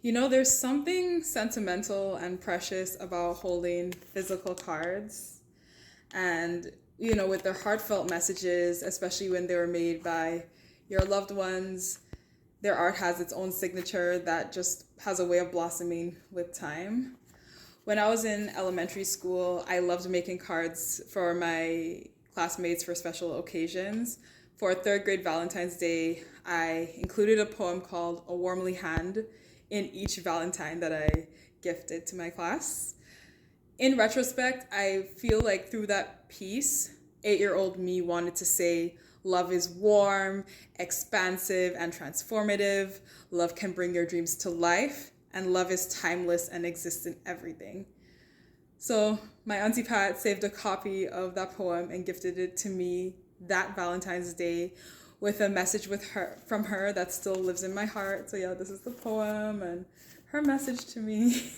There's something sentimental and precious about holding physical cards and, with their heartfelt messages, especially when they were made by your loved ones. Their art has its own signature that just has a way of blossoming with time. When I was in elementary school, I loved making cards for my classmates for special occasions. For third grade Valentine's Day, I included a poem called A Warmly Hand in each Valentine that I gifted to my class. In retrospect, I feel like through that piece, 8-year-old me wanted to say, love is warm, expansive, and transformative. Love can bring your dreams to life, and love is timeless and exists in everything. So my Auntie Pat saved a copy of that poem and gifted it to me that Valentine's Day with a message from her that still lives in my heart. So yeah, this is the poem and her message to me.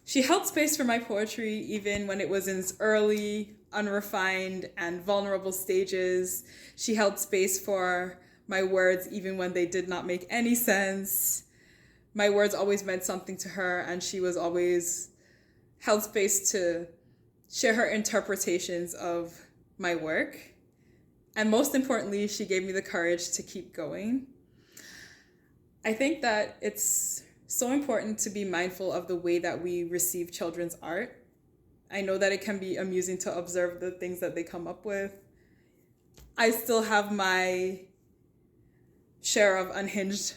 She held space for my poetry even when it was in its early, unrefined, and vulnerable stages. She held space for my words even when they did not make any sense. My words always meant something to her, and she was always held space to share her interpretations of my work. And most importantly, she gave me the courage to keep going. I think that it's so important to be mindful of the way that we receive children's art. I know that it can be amusing to observe the things that they come up with. I still have my share of unhinged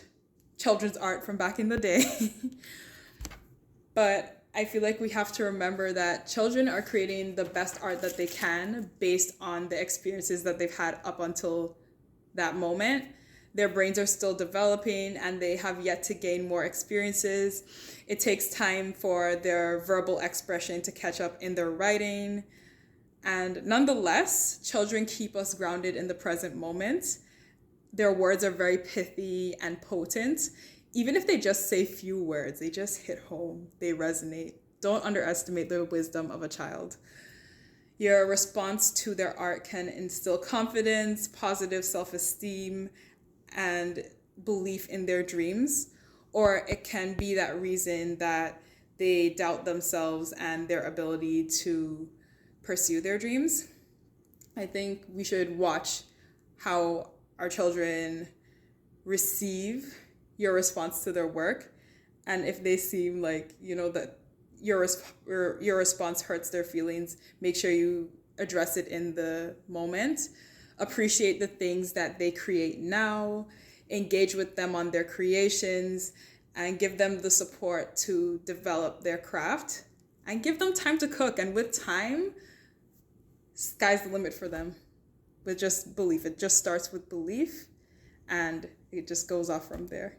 children's art from back in the day. But I feel like we have to remember that children are creating the best art that they can based on the experiences that they've had up until that moment. Their brains are still developing and they have yet to gain more experiences. It takes time for their verbal expression to catch up in their writing. And nonetheless, children keep us grounded in the present moment. Their words are very pithy and potent. Even if they just say few words, they just hit home, they resonate. Don't underestimate the wisdom of a child. Your response to their art can instill confidence, positive self-esteem, and belief in their dreams, or it can be that reason that they doubt themselves and their ability to pursue their dreams. I think we should watch how our children receive your response to their work, and if they seem like that your response hurts their feelings, make sure you address it in the moment. Appreciate the things that they create now, engage with them on their creations, and give them the support to develop their craft, and give them time to cook. And with time, sky's the limit for them. With just belief. It just starts with belief, and it just goes off from there.